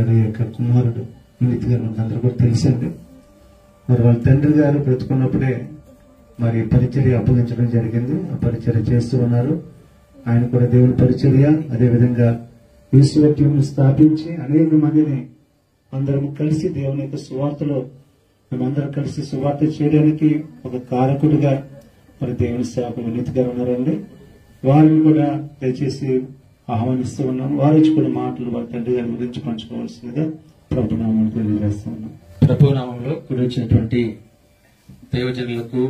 గారి యొక్క కుమారుడు వినీత్ గారు అందరూ కూడా తెలిసింది. మరి వాళ్ళ తండ్రి గారు బ్రతుకున్నప్పుడే మరి పరిచర్య అప్పగించడం జరిగింది. ఆ పరిచర్య చేస్తూ ఉన్నారు. ఆయన కూడా దేవుని పరిచర్య, అదేవిధంగా ఈశ్వర టీంను స్థాపించి అనేక మందిని అందరం కలిసి దేవుని యొక్క సువార్తలో మేమందరం కలిసి సువార్త చేయడానికి ఒక కారకుడిగా మరి దేవుని సేవకులు వినీత్ గారు ఉన్నారండి. వారిని కూడా దయచేసి ఆహ్వానిస్తూ ఉన్నాం. వారి నుంచి కూడా మాటలు వారి తండ్రి గారి గురించి పంచుకోవాల్సిందిగా ప్రభునామం తెలియజేస్తూ ఉన్నాం. ప్రభునామంలో కూడి వచ్చినటువంటి దైవజనులకు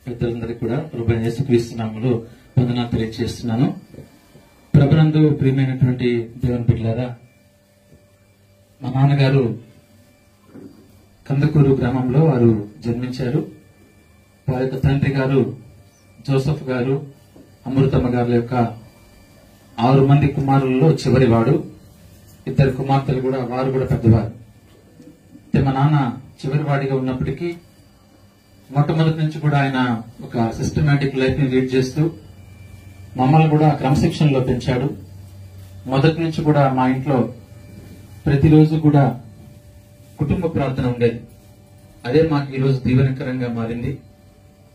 పెద్దలందరికీ కూడా ప్రభువైన యేసుక్రీస్తు నామములో వందనాలు తెలియజేస్తున్నాను. ప్రభునందు ప్రియమైనటువంటి దేవుని బిడ్డలారా, మా నాన్నగారు కందకూరు గ్రామంలో వారు జన్మించారు. వారి యొక్క తండ్రి గారు జోసఫ్ గారు, అమృతమ్మ గారి యొక్క 6 మంది కుమారులలో చివరివాడు. 2 కుమార్తెలు కూడా, వారు కూడా పెద్దవారు. మా నాన్న చివరివాడిగా ఉన్నప్పటికీ మొట్టమొదటి నుంచి కూడా ఆయన ఒక సిస్టమేటిక్ లైఫ్ ని లీడ్ చేస్తూ మమ్మల్ని కూడా క్రమశిక్షణలో పెంచాడు. మొదటి నుంచి కూడా మా ఇంట్లో ప్రతిరోజు కూడా కుటుంబ ప్రార్థన ఉండేది. అదే మాకు ఈరోజు దీవెనకరంగా మారింది.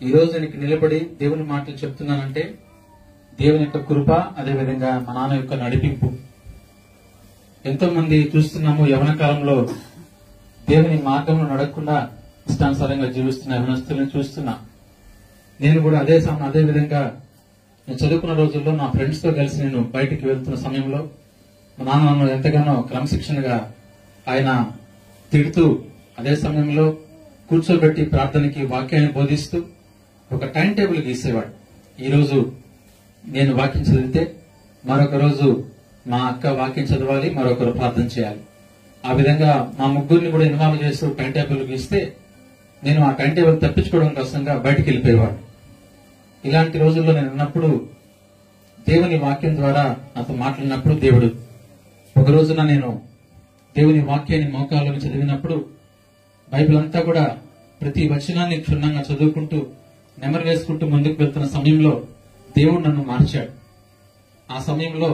ఈ రోజు నేను నిలబడి దేవుని మాటలు చెప్తున్నానంటే దేవుని యొక్క కృప, అదేవిధంగా మా నాన్న యొక్క నడిపింపు. ఎంతో మంది చూస్తున్నాము, యవన కాలంలో దేవుని మార్గంలో నడకుండా ఇష్టానుసారంగా జీవిస్తున్న యవనస్తులను చూస్తున్నా. నేను కూడా అదే విధంగా నేను చదువుకున్న రోజుల్లో నా ఫ్రెండ్స్ తో కలిసి నేను బయటికి వెళ్తున్న సమయంలో మా నాన్న నన్ను ఎంతగానో క్రమశిక్షణగా ఆయన తిడుతూ, అదే సమయంలో కూర్చోబెట్టి ప్రార్థనకి వాక్యాన్ని బోధిస్తూ ఒక టైం టేబుల్ గీసేవాడు. ఈ రోజు నేను వాక్యం చదివితే మరొక రోజు మా అక్క వాక్యం చదవాలి, మరొకరు ప్రార్థన చేయాలి. ఆ విధంగా మా ముగ్గురిని కూడా ఇన్వాల్వ్ చేస్తూ టైం టేబుల్ గీస్తే నేను ఆ టైం టేబుల్ తప్పించుకోవడం కోసంగా బయటికి వెళ్ళిపోయేవాడు. ఇలాంటి రోజుల్లో నేను ఉన్నప్పుడు దేవుని వాక్యం ద్వారా నాతో మాట్లాడినప్పుడు దేవుడు ఒక రోజున నేను దేవుని వాక్యాన్ని మోకాళ్ళని చదివినప్పుడు బైబిల్ అంతా కూడా ప్రతి వచనాన్ని క్షుణ్ణంగా చదువుకుంటూ నెమరు వేసుకుంటూ ముందుకు వెళ్తున్న సమయంలో దేవుడు నన్ను మార్చాడు. ఆ సమయంలో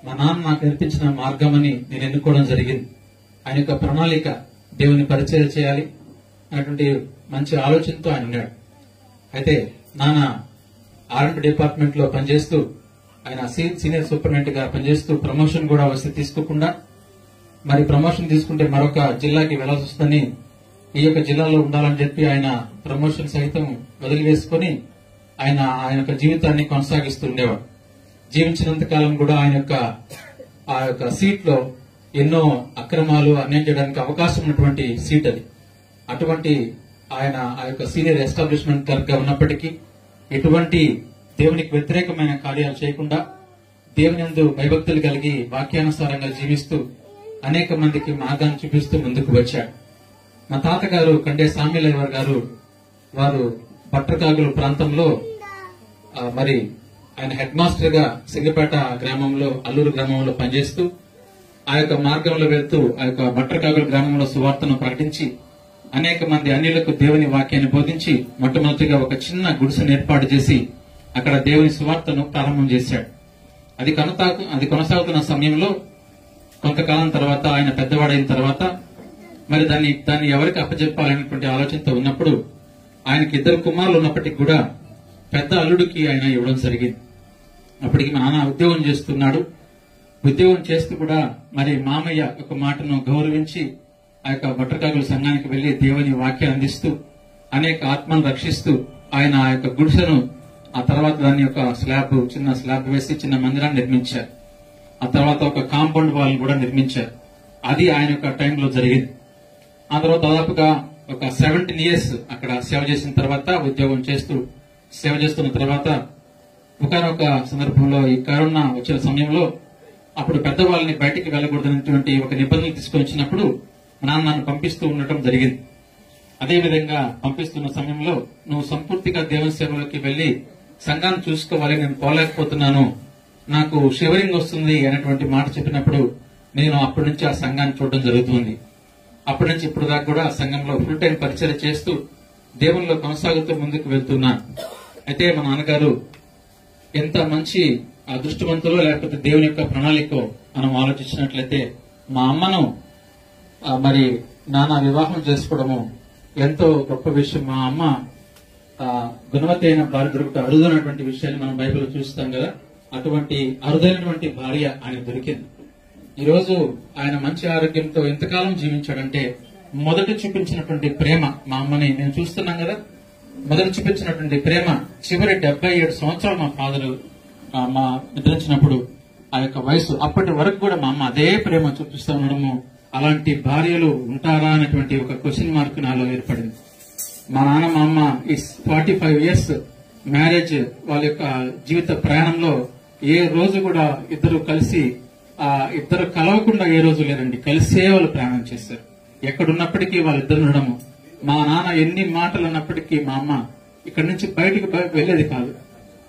మా నాన్న నాకు నేర్పించిన మార్గం అని నేను ఎన్నుకోవడం జరిగింది. ఆయన యొక్క ప్రణాళిక దేవుని పరిచయం చేయాలి అనేటువంటి మంచి ఆలోచనతో ఆయన ఉన్నాడు. అయితే నాన్న R&D డిపార్ట్మెంట్ లో పనిచేస్తూ ఆయన సీనియర్ సూపరింటెండెంట్ గా పనిచేస్తూ ప్రమోషన్ కూడా వస్తే తీసుకోకుండా, మరి ప్రమోషన్ తీసుకుంటే మరొక జిల్లాకి వెళ్లాల్సి వస్తుందని ఈ యొక్క జిల్లాలో ఉండాలని చెప్పి ఆయన ప్రమోషన్ సైతం వదిలివేసుకుని ఆయన యొక్క జీవితాన్ని కొనసాగిస్తూ ఉండేవాడు. జీవించినంత కాలం కూడా ఆ యొక్క సీట్ లో ఎన్నో అక్రమాలు అన్యాయం చేయడానికి అవకాశం ఉన్నటువంటి సీట్ అది. అటువంటి ఆయన ఆ యొక్క సీనియర్ ఎస్టాబ్లిష్మెంట్ క్లర్క్ గా ఉన్నప్పటికీ ఎటువంటి దేవునికి వ్యతిరేకమైన కార్యాలు చేయకుండా దేవుని యందు భయభక్తులు కలిగి వాక్యానుసారంగా జీవిస్తూ అనేక మందికి మార్గాన్ని చూపిస్తూ ముందుకు వచ్చాడు. మా తాతగారు కండే సామ్యలయ్య గారు వారు పట్రకాగుల ప్రాంతంలో మరి ఆయన హెడ్ మాస్టర్ గా సింగపేట గ్రామంలో, అల్లూరు గ్రామంలో పనిచేస్తూ ఆ యొక్క మార్గంలో వెళ్తూ ఆ యొక్క బట్రకాగుల గ్రామంలో సువార్తను ప్రకటించి అనేక మంది అన్యులకు దేవుని వాక్యాన్ని బోధించి మొట్టమొదటిగా ఒక చిన్న గుడిసెను ఏర్పాటు చేసి అక్కడ దేవుని సువార్తను ప్రారంభం చేశాడు. అది కొనసాగుతున్న సమయంలో కొంతకాలం తర్వాత ఆయన పెద్దవాడైన తర్వాత మరి దాన్ని ఎవరికి అప్పచెప్పాలనేటువంటి ఆలోచనతో ఉన్నప్పుడు ఆయనకి 2 కుమారులు ఉన్నప్పటికీ కూడా పెద్ద అల్లుడికి ఆయన ఇవ్వడం జరిగింది. అప్పటికి మా నాన్న ఉద్యోగం చేస్తున్నాడు. ఉద్యోగం చేస్తూ కూడా మరి మామయ్య ఒక మాటను గౌరవించి ఆ యొక్క బట్రకాగుల సంఘానికి వెళ్లి దేవుని వాక్యాన్ని అందిస్తూ అనేక ఆత్మను రక్షిస్తూ ఆయన ఆ యొక్క గుడిసెను, ఆ తర్వాత దాని యొక్క చిన్న స్లాబ్ వేసి చిన్న మందిరాన్ని నిర్మించారు. ఆ తర్వాత ఒక కాంపౌండ్ వాల్ కూడా నిర్మించారు. అది ఆయన యొక్క టైంలో జరిగింది. ఆ తర్వాత దాదాపుగా ఒక 17 years అక్కడ సేవ చేసిన తర్వాత, ఉద్యోగం చేస్తూ సేవ చేస్తున్న తర్వాత ఒకనొక సందర్భంలో ఈ కరోనా వచ్చిన సమయంలో అప్పుడు పెద్దవాళ్ళని బయటికి వెళ్ళకూడదనేటువంటి ఒక నిబంధనలు తీసుకొని వచ్చినప్పుడు నాన్న నన్ను పంపిస్తూ ఉండటం జరిగింది. అదేవిధంగా పంపిస్తున్న సమయంలో నువ్వు సంపూర్తిగా దేవుని సేవలోకి వెళ్లి సంఘాన్ని చూసుకోవాలి, నేను పోలేకపోతున్నాను, నాకు షివరింగ్ వస్తుంది అనేటువంటి మాట చెప్పినప్పుడు నేను అప్పటి నుంచి ఆ సంఘాన్ని చూడడం జరుగుతుంది. అప్పటి నుంచి ఇప్పుడు దాకా కూడా ఆ సంఘంలో ఫుల్ టైం పరిచయం చేస్తూ దేవునిలో కొనసాగుతూ ముందుకు వెళ్తున్నాను. అయితే మా నాన్నగారు ఎంత మంచి అదృష్టవంతులో లేకపోతే దేవుని యొక్క ప్రణాళికో మనం ఆలోచించినట్లయితే మా అమ్మను మరి నాన్న వివాహం చేసుకోవడము ఎంతో గొప్ప విషయం. మా అమ్మ గుణవతి అయిన భార్య దొరుకుతూ అరుదైనటువంటి విషయాన్ని మనం బైబిల్లో చూస్తాం కదా, అటువంటి అరుదైనటువంటి భార్య ఆయన దొరికింది. ఈ రోజు ఆయన మంచి ఆరోగ్యంతో ఎంతకాలం జీవించాడంటే మొదట చూపించినటువంటి ప్రేమ మా అమ్మని నేను చూస్తున్నాం కదా, మొదట చూపించినటువంటి ప్రేమ చివరి 77 సంవత్సరాలు మా ఫాదర్ మా నిద్రించినప్పుడు ఆ యొక్క వయసు అప్పటి వరకు కూడా మా అమ్మ అదే ప్రేమ చూపిస్తూ ఉండడము, అలాంటి భార్యలు ఉంటారా అనేటువంటి ఒక క్వశ్చన్ మార్క్ నాలో ఏర్పడింది. మా నాన్న మా అమ్మ ఈ 45 ఇయర్స్ మ్యారేజ్ వాళ్ళ యొక్క జీవిత ప్రయాణంలో ఏ రోజు కూడా ఇద్దరు కలిసి ఇద్దరు కలవకుండా ఏ రోజు లేరండి, కలిసే వాళ్ళు ప్రయాణం చేశారు. ఎక్కడున్నప్పటికీ వాళ్ళిద్దరు ఉండడము. మా నాన్న ఎన్ని మాటలు అన్నప్పటికీ మా అమ్మ ఇక్కడి నుంచి బయటకు వెళ్లేది కాదు,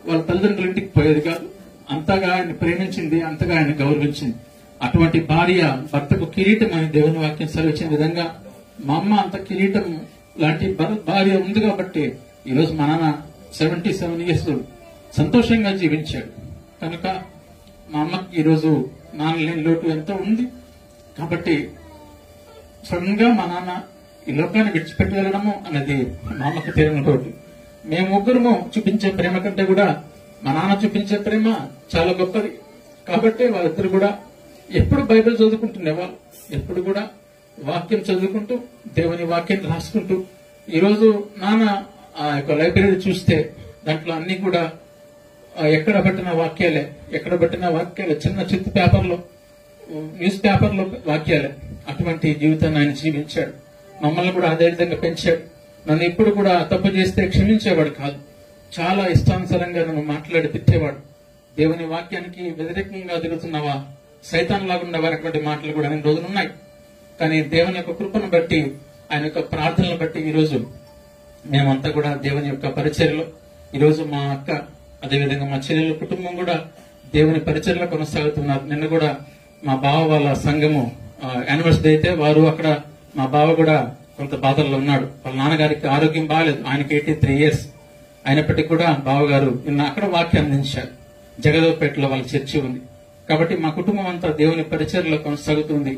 వాళ్ళ తల్లిదండ్రుల ఇంటికి పోయేది కాదు. అంతగా ఆయన ప్రేమించింది, అంతగా ఆయన గౌరవించింది. అటువంటి భార్య భర్తకు కిరీటం అని దేవుని వాక్యం సెలవిచ్చిన విధంగా మా అమ్మ అంత కిరీటం లాంటి భార్య ఉంది కాబట్టి ఈరోజు మా నాన్న 77 ఇయర్స్ సంతోషంగా జీవించాడు. కనుక మా అమ్మకి ఈరోజు నాన్న లేని లోటు ఎంతో ఉంది. కాబట్టి సడన్ గా మా నాన్న ఈ లోకాన్ని విడిచిపెట్టి వెళ్ళడము అనేది మా అమ్మకు తీరని లోటు. మేము ముగ్గురము చూపించే ప్రేమ కంటే కూడా మా నాన్న చూపించే ప్రేమ చాలా గొప్పది. కాబట్టి వాళ్ళిద్దరు కూడా ఎప్పుడు బైబిల్ చదువుకుంటుండేవాళ్ళు, ఎప్పుడు కూడా వాక్యం చదువుకుంటూ దేవుని వాక్యం రాసుకుంటూ. ఈరోజు నాన్న ఆ యొక్క లైబ్రరీ చూస్తే దాంట్లో అన్ని కూడా ఎక్కడ పట్టిన వాక్యాలే, ఎక్కడ పట్టిన వాక్యాలే, చిన్న చిత్తు పేపర్లో, న్యూస్ పేపర్లో వాక్యాలే. అటువంటి జీవితాన్ని ఆయన జీవించాడు. మమ్మల్ని కూడా అదే విధంగా పెంచాడు. నన్ను ఇప్పుడు కూడా తప్పు చేస్తే క్షమించేవాడు కాదు, చాలా ఇష్టానుసారంగా నన్ను మాట్లాడి తిట్టేవాడు. దేవుని వాక్యానికి వ్యతిరేకంగా తిరుగుతున్నావా, సైతాన్ లాగా ఉన్నవారటువంటి మాటలు కూడా అన్ని రోజులున్నాయి. కానీ దేవుని యొక్క కృపను బట్టి, ఆయన యొక్క ప్రార్థనలు బట్టి ఈరోజు మేమంతా కూడా దేవుని యొక్క పరిచర్యలో, ఈరోజు మా అక్క అదేవిధంగా మా చెల్లెల కుటుంబం కూడా దేవుని పరిచర్యలో కొనసాగుతున్నారు. నిన్న కూడా మా బావ వాళ్ళ సంఘము యానివర్సరీ అయితే వారు అక్కడ, మా బావ కూడా కొంత బాధల్లో ఉన్నాడు. వాళ్ళ నాన్నగారికి ఆరోగ్యం బాగాలేదు, ఆయనకి 83 ఇయర్స్ అయినప్పటికీ కూడా బావగారు నిన్న అక్కడ వాక్యం అందించారు. జగదేవ్పేటలో వాళ్ళ చర్చి ఉంది. కాబట్టి మా కుటుంబం అంతా దేవుని పరిచర్యలో కొనసాగుతుంది.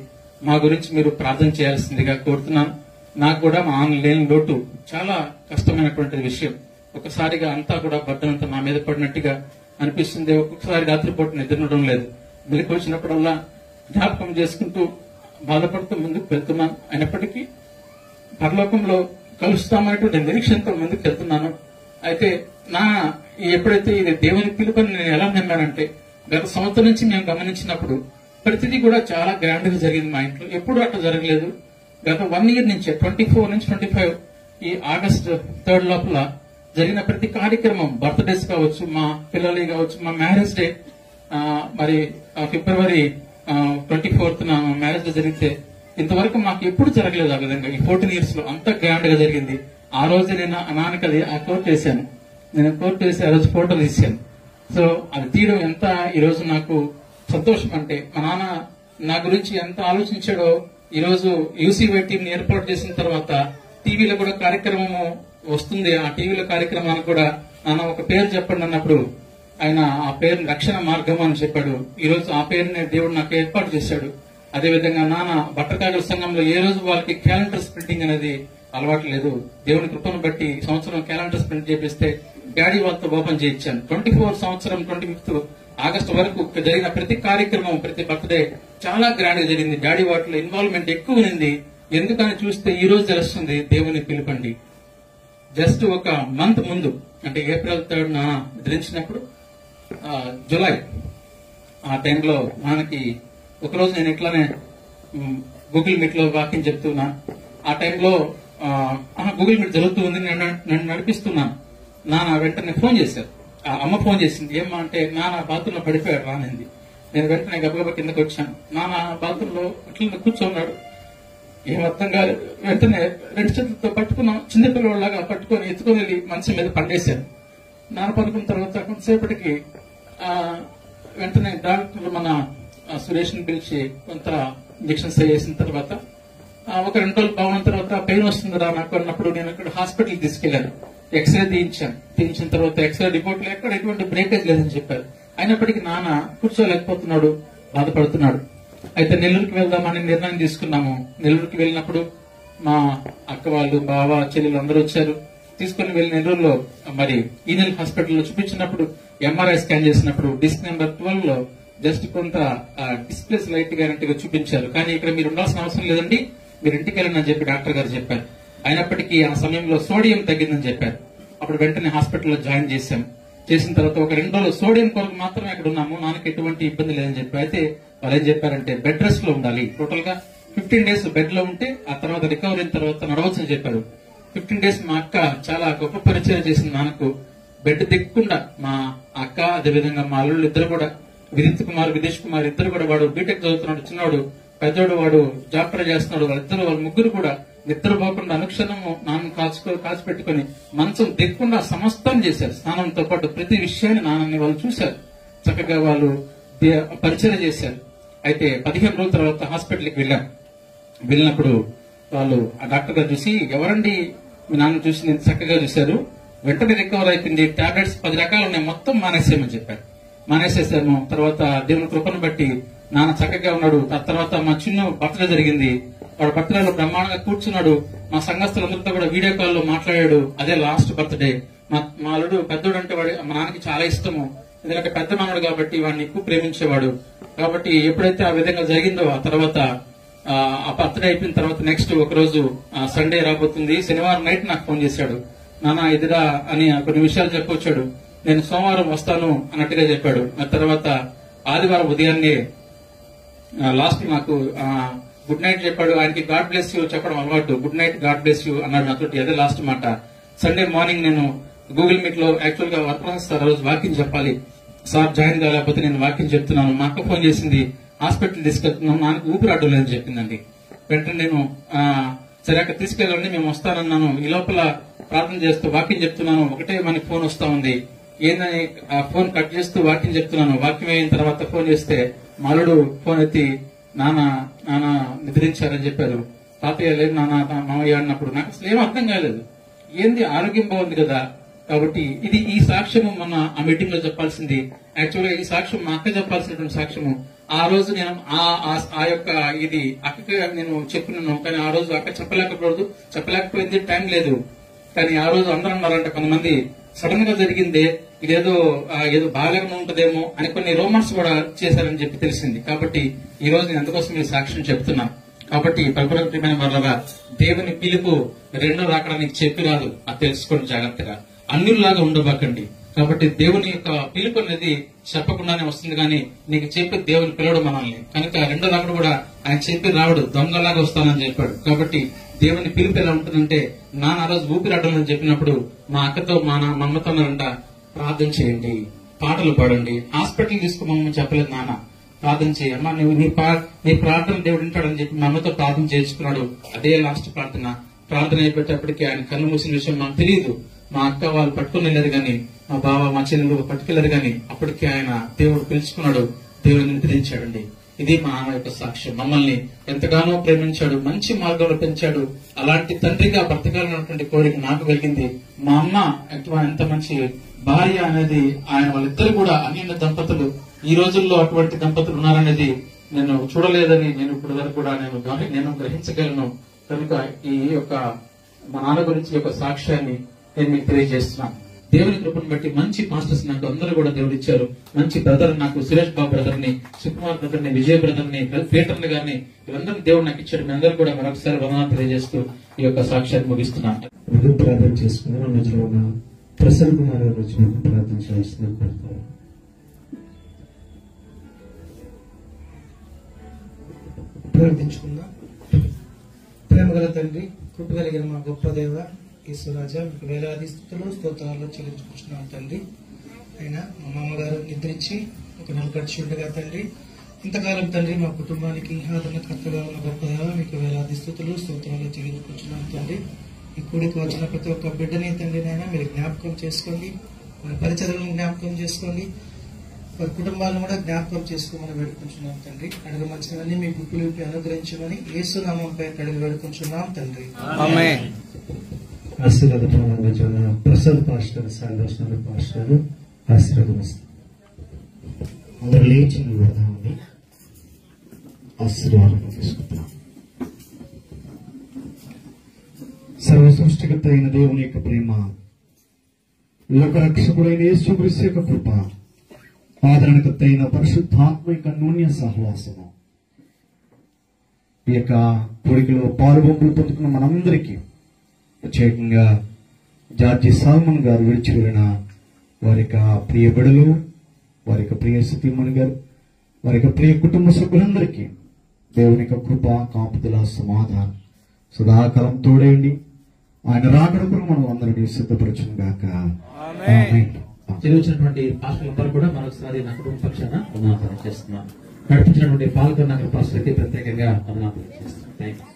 మా గురించి మీరు ప్రార్థన చేయాల్సిందిగా కోరుతున్నాను. నాకు కూడా మా ఆమె లేని లోటు చాలా కష్టమైనటువంటి విషయం. ఒకసారిగా అంతా కూడా బద్దనంతా నా మీద పడినట్టుగా అనిపిస్తుంది. ఒక్కొక్కసారి రాత్రిపూట నిద్రనడం లేదు. మెలకు వచ్చినప్పుడల్లా జ్ఞాపకం చేసుకుంటూ బాధపడుతూ ముందుకు వెళ్తున్నాను. అయినప్పటికీ పరలోకంలో కలుస్తామనేటువంటి నిరీక్షణతో ముందుకు వెళ్తున్నాను. అయితే ఎప్పుడైతే ఇది దేవుని పిలుపని నేను ఎలా నమ్మానంటే, గత సంవత్సరం నుంచి మేము గమనించినప్పుడు ప్రతిదీ కూడా చాలా గ్రాండ్ గా జరిగింది మా ఇంట్లో. ఎప్పుడు అట్లా జరగలేదు. గత 1 ఇయర్ నుంచి 24 నుంచి 25 ఈ ఆగస్ట్ 3 లోపల జరిగిన ప్రతి కార్యక్రమం, బర్త్డేస్ కావచ్చు, మా పిల్లలు కావచ్చు, మా మ్యారేజ్ డే మరి ఫిబ్రవరి 24th మ్యారేజ్ డే జరిగితే ఇంతవరకు మాకు ఎప్పుడు జరగలేదు ఆ విధంగా. ఈ 14 ఇయర్స్ లో అంత గ్రాండ్ గా జరిగింది. ఆ రోజు నేను నాన్నకది ఆ కోర్టు వేసాను. నేను కోర్టు వేసి ఆ రోజు ఫోటో తీసాను. సో అది తీయడం ఎంత ఈ రోజు నాకు సంతోషం అంటే, మా నాన్న నా గురించి ఎంత ఆలోచించాడో. ఈ రోజు యూసీవై టీం ఏర్పాటు చేసిన తర్వాత టీవీలో కూడా కార్యక్రమము వస్తుంది. ఆ టీవీలో కార్యక్రమానికి కూడా నాన్న ఒక పేరు చెప్పండి అన్నప్పుడు ఆయన ఆ పేరు రక్షణ మార్గం అని చెప్పాడు. ఈ రోజు ఆ పేరుని దేవుడు నాకు ఏర్పాటు చేశాడు. అదేవిధంగా నాన్న బట్టకాగల సంఘంలో ఏ రోజు వాళ్ళకి క్యాలెండర్స్ ప్రింటింగ్ అనేది అలవాటు లేదు. దేవుని కృపను బట్టి సంవత్సరం క్యాలెండర్స్ ప్రింట్ చేపిస్తే డాడీ వాళ్ళతో ఓపెన్ చేయించాను. 24 సంవత్సరం 25th ఆగస్టు వరకు జరిగిన ప్రతి కార్యక్రమం, ప్రతి బర్త్డే చాలా గ్రాండ్ గా జరిగింది. డాడీ వాటిలో ఇన్వాల్వ్మెంట్ ఎక్కువ ఉంది. ఎందుకని చూస్తే ఈ రోజు తెలుస్తుంది దేవుని పిలుపండి. జస్ట్ ఒక మంత్ ముందు అంటే April 3rd నిద్రించినప్పుడు జులై ఆ టైంలో మనకి ఒకరోజు నేను ఇట్లానే గూగుల్ మీట్ లో వాక్యం చెప్తున్నా. ఆ టైంలో గూగుల్ మీట్ జరుగుతూ ఉంది, నేను నడిపిస్తున్నాను. నాన్న వెంటనే ఫోన్ చేశారు. అమ్మ ఫోన్ చేసింది. ఏమ్మా అంటే, నాన్న బాత్రూంలో పడిపోయాడు రానింది. నేను వెంటనే గబగబా కిందకి వచ్చాను. నాన్న బాత్రూంలో అట్లా కూర్చోన్నాడు. ఏం అర్థం కాలేదు. వెంటనే 2 చేతులతో పట్టుకున్నాం, చిన్నపిల్లలాగా పట్టుకొని ఎత్తుకొని వెళ్ళి మంచం మీద పండేశాను. నాన్న పడుకున్న తర్వాత కొంతసేపటికి వెంటనే డాక్టర్ మన సురేష్ ని పిలిచి కొంత ఇంజక్షన్స్ వేసిన తర్వాత ఒక 2 రోజులు బాగున్న తర్వాత పెయిన్ వస్తుందిరా నాకు అన్నప్పుడు నేను అక్కడ హాస్పిటల్ తీసుకెళ్లాను. ఎక్స్రే తీయించిన తర్వాత ఎక్స్రే రిపోర్ట్ లో ఎక్కడ ఎటువంటి బ్రేకేజ్ లేదని చెప్పారు. అయినప్పటికీ నాన్న కూర్చోలేకపోతున్నాడు, బాధపడుతున్నాడు. అయితే నెల్లూరుకి వెళ్దామని నిర్ణయం తీసుకున్నాము. నెల్లూరుకి వెళ్ళినప్పుడు మా అక్క వాళ్ళు, బావ, చెల్లెలు అందరూ వచ్చారు. తీసుకుని వెళ్ళి నెల్లూరులో మరి ఈనెల్ హాస్పిటల్లో చూపించినప్పుడు ఎంఆర్ఐ స్కాన్ చేసినప్పుడు డిస్క్ నెంబర్ 12 లో జస్ట్ కొంత డిస్ప్లేస్ లైట్ గా చూపించారు. కానీ ఇక్కడ మీరు ఉండాల్సిన అవసరం లేదండి, మీరు ఇంటికి వెళ్ళండి అని చెప్పి డాక్టర్ గారు చెప్పారు. అయినప్పటికీ ఆ సమయంలో సోడియం తగ్గిందని చెప్పారు. అప్పుడు వెంటనే హాస్పిటల్లో జాయిన్ చేశాం. చేసిన తర్వాత ఒక 2 రోజులు సోడియం కొరకు మాత్రమే అక్కడ ఉన్నాము. నాన్నకి ఎటువంటి ఇబ్బంది లేదని చెప్పి. అయితే వాళ్ళు ఏం చెప్పారంటే బెడ్ రెస్ట్ లో ఉండాలి. టోటల్ గా 15 డేస్ బెడ్ లో ఉంటే ఆ తర్వాత రికవరీ అయిన తర్వాత నడవచ్చని చెప్పారు. 15 డేస్ మా అక్క చాలా గొప్ప పరిచయం చేసింది నాన్నకు. బెడ్ దిక్కకుండా మా అక్క, అదేవిధంగా మా అల్లుళ్ళు ఇద్దరు కూడా, విదిత్ కుమార్, విదేశ్ కుమార్ ఇద్దరు కూడా, వాడు బీటెక్ చదువుతున్నాడు, చిన్నవాడు, పెద్దోడు వాడు జాబ్ ట్రై చేస్తున్నాడు. వాళ్ళ ముగ్గురు కూడా నిద్రపోకుండా అనుక్షణము నాన్న కాచి పెట్టుకుని మంచం దిక్కకుండా సమస్తం చేశారు. స్నానంతో పాటు ప్రతి విషయాన్ని నాన్నని వాళ్ళు చూశారు. చక్కగా వాళ్ళు పరిచయం చేశారు. అయితే 15 రోజుల తర్వాత హాస్పిటల్కి వెళ్ళినప్పుడు వాళ్ళు ఆ డాక్టర్ గారు చూసి, ఎవరండి మీ నాన్న చూసి నేను చక్కగా చూశారు, వెంటనే రికవర్ అయిపోయింది, టాబ్లెట్స్ 10 రకాలు ఉన్నాయి, మొత్తం మానేసేయమని చెప్పారు. మానేసేసాము. తర్వాత దేవుని కృపను బట్టి నాన్న చక్కగా ఉన్నాడు. ఆ తర్వాత మా చిన్న బర్త్డే జరిగింది. వాడు బర్త్డేలో బ్రహ్మాండంగా కూర్చున్నాడు. మా సంఘస్థులందరితో కూడా వీడియో కాల్ లో మాట్లాడాడు. అదే లాస్ట్ బర్త్డే. మా అల్లుడు పెద్దోడు అంటే వాడు మా నాన్నకి చాలా ఇష్టము. ఎందుకంటే పెద్ద మనవడు కాబట్టి వాడిని ఎక్కువ ప్రేమించేవాడు. కాబట్టి ఎప్పుడైతే ఆ విధంగా జరిగిందో ఆ తర్వాత ఆ బర్త్డే అయిపోయిన తర్వాత నెక్స్ట్ ఒక రోజు సండే రాబోతుంది, శనివారం నైట్ నాకు ఫోన్ చేశాడు. నాన్న ఎదురా అని కొన్ని విషయాలు చెప్పొచ్చాడు. నేను సోమవారం వస్తాను అన్నట్టుగా చెప్పాడు. ఆ తర్వాత ఆదివారం ఉదయాన్నే లాస్ట్ మాకు గుడ్ నైట్ చెప్పాడు. ఆయనకి గాడ్ బ్లెస్ యూ చెప్పడం అలవాటు. Good night, God bless you అన్నాడు నాతో. అదే లాస్ట్ మాట. సండే మార్నింగ్ నేను గూగుల్ మీట్ లో యాక్చువల్ గా వర్క్ సార్ రోజు వాకింగ్ చెప్పాలి, సార్ జాయిన్ కాలేకపోతే నేను వాకింగ్ చెప్తున్నాను. మా అక్క ఫోన్ చేసింది, హాస్పిటల్ తీసుకెళ్తున్నాం, నాకు ఊపిరి అడ్డం లేదని చెప్పిందండి. వెంటనే నేను సరే అక్కడ తీసుకెళ్ళండి, మేము వస్తానన్నాను. ఈ లోపల ప్రార్థన చేస్తూ వాకింగ్ చెప్తున్నాను. ఒకటే మనకి ఫోన్ వస్తా ఉంది. ఏందని ఆ ఫోన్ కట్ చేస్తూ వాకింగ్ చెప్తున్నాను. వాక్యం అయిన తర్వాత ఫోన్ చేస్తే మాలుడు ఫోన్ ఎత్తి, నాన్న నిద్రించారని చెప్పారు. తాతయ్య లేదు నాన్న, మామయ్య అన్నప్పుడు నాకు అసలు ఏం అర్థం కాలేదు. ఏంది, ఆరోగ్యం బాగుంది కదా. కాబట్టి ఈ సాక్ష్యము మొన్న ఆ మీటింగ్ లో చెప్పాల్సింది. యాక్చువల్ గా ఈ సాక్ష్యం మా అక్క చెప్పాల్సినటువంటి సాక్ష్యము. ఆ రోజు నేను ఆ యొక్క ఇది అక్కకి నేను చెప్పినాను. కానీ ఆ రోజు అక్క చెప్పలేకపోయింది, టైం లేదు. కానీ ఆ రోజు అందరూ అన్నారంటే కొంతమంది, సడన్ గా జరిగిందే, ఇదేదో బాగానే ఉంటదేమో అని కొన్ని రోమన్స్ కూడా చేశారని చెప్పి తెలిసింది. కాబట్టి ఈ రోజు నేను అందుకోసం ఈ సాక్ష్యం చెప్తున్నాను. కాబట్టి ప్రభుత్వమైన వాళ్ళగా దేవుని పిలుపు రెండో రాకడానికి చెప్పి రాదు, అది తెలుసుకోండి జాగ్రత్తగా. అన్యుల్లాగా ఉండబాకండి. కాబట్టి దేవుని యొక్క పిలుపు అనేది చెప్పకుండానే వస్తుంది, కానీ నీకు చెప్పి దేవుని పిలవడు మనల్ని. కనుక రెండో రాకడ కూడా ఆయన చెప్పి రావడు, దొంగలాగా వస్తానని చెప్పాడు. కాబట్టి దేవుని పిలుపు ఎలా ఉంటుందంటే, నాన్న ఆ రోజు ఊపిరాడని చెప్పినప్పుడు మా అక్కతో మా అమ్మతో అన్నారంట, ప్రార్థన చేయండి, పాటలు పాడండి, హాస్పిటల్ తీసుకోమని చెప్పలేదు నాన్న, ప్రార్థన చేయమ్మా, నీ ప్రార్థన దేవుడు వింటాడని చెప్పి మా అమ్మతో ప్రార్థన చేయించుకున్నాడు. అదే లాస్ట్ ప్రార్థన అయిపోయేటప్పటికి ఆయన కళ్ళు మూసిన విషయం నాకు తెలియదు. మా అక్క వాళ్ళు పట్టుకుని వెళ్ళారు కానీ, మా బావ మా చెల్లెలు పట్టుకెళ్లారు కానీ, అప్పటికి ఆయన దేవుడు పిలుచుకున్నాడు, దేవుడిని నిద్రించాడండి. ఇది మా అమ్మ యొక్క సాక్ష్యం. మమ్మల్ని ఎంతగానో ప్రేమించాడు, మంచి మార్గంలో పెంచాడు. అలాంటి తండ్రిగా బ్రతకాలన్నటువంటి కోరిక నాకు కలిగింది. మా అమ్మ ఎంత మంచి భార్య అనేది, ఆయన వాళ్ళిద్దరు కూడా అన్య దంపతులు. ఈ రోజుల్లో అటువంటి దంపతులు ఉన్నారనేది నేను చూడలేదని నేను ఇప్పటి వరకు కూడా నేను గ్రహించగలను. కనుక ఈ యొక్క మా నాన్న గురించి యొక్క సాక్ష్యాన్ని నేను మీకు తెలియజేస్తున్నాను. దేవుని కృపను బట్టి మంచి మాస్టర్స్ నాకు అందరూ కూడా దేవుడు ఇచ్చారు. మంచి బ్రదర్ నాకు సురేష్ బాబు బ్రదర్ ని, సుకుమార్ బ్రదర్ ని, విజయ్ బ్రదర్ ని, పీటర్ని గారిని, వీళ్ళందరినీ దేవుడు నాకు ఇచ్చాడు. మీ అందరూ కూడా మరొకసారి వందనాలు తెలియజేస్తూ ఈ యొక్క సాక్ష్యాన్ని ముగిస్తున్నాను. ప్రార్థన చేసుకున్నాను. ప్రసన్న కుమార్ గారు వచ్చిన ప్రార్థన చేస్తున్నాను. ప్రార్థించుకుందాం. ప్రేమ గల తండ్రి, కృప కలిగిన మా గొప్ప దేవ ఈశ్వరాజా, మీకు వేలాది స్థుతులు స్తోత్రాలు చెల్లించుకుంటున్నాం తండ్రి. అయినా మా మామగారు నిద్రించి ఒక నెల గడిచి ఉండగా తండ్రి, ఇంతకాలం తండ్రి మా కుటుంబానికి ఆదరణకర్తగా ఉన్న గొప్ప దేవ, మీకు వేలాది స్థుతులు స్తోత్రాలు చెల్లించుకుంటున్నాం తండ్రి. ఈ కూడికి వచ్చిన ప్రతి ఒక్క బిడ్డని తండ్రి నైనా మీరు జ్ఞాపకం చేసుకోండి, మన పరిచర్లను జ్ఞాపకం చేసుకోండి, వారి కుటుంబాలను కూడా జ్ఞాపకం చేసుకోమని వేడుకుంటున్నాం తండ్రి. అడుగు మంచివన్నీ మీ గుప్పులకి అనుగ్రహించమని యేసు నామంపై అడుగు వేడుకుంటున్నాం తండ్రి. ఆశీర్వాద ప్రసాద్ పాస్టర్, సాల్వేషన్ పాస్టర్ ఆశీర్వాదం ఇస్తారు. అందరూ లేచి నిలబడదామండి. ఆశీర్వాదం తీసుకుంటాం. సర్వ సృష్టికర్త అయిన దేవుని యొక్క ప్రేమ, లోకరక్షకుడైన యేసుక్రీస్తు యొక్క కృప, ఆదరణకర్త అయిన పరిశుద్ధాత్మ యొక్క అన్యోన్య సహవాసము ఈ యొక్క కోరికలో పాలుబొంపులు పొందుకున్న మనందరికీ, ప్రత్యేకంగా జార్జి సాల్మన్ గారు విడిచి వెళ్ళిన వారి యొక్క ప్రియ బిడలు, వారి యొక్క ప్రియ సతీమణి గారు, వారి యొక్క ప్రియ కుటుంబ సభ్యులందరికీ దేవుని యొక్క కృప, కాపుదల, సమాధానం సదాకాలం తోడేయండి. ఆయన రాకడకు మనం అందరినీ సిద్ధపరచును గాక. ఆమేన్. తెలియచినటువంటి పాస్టర్లందరూ కూడా మరొకసారి నా కుటుంబ పక్షాన వందనాలు చేస్తున్నాను. నడిపించినటువంటి పాల్గొన్న పాస్టర్కి ప్రత్యేకంగా వందనాలు చేస్తున్నాను. Thank you.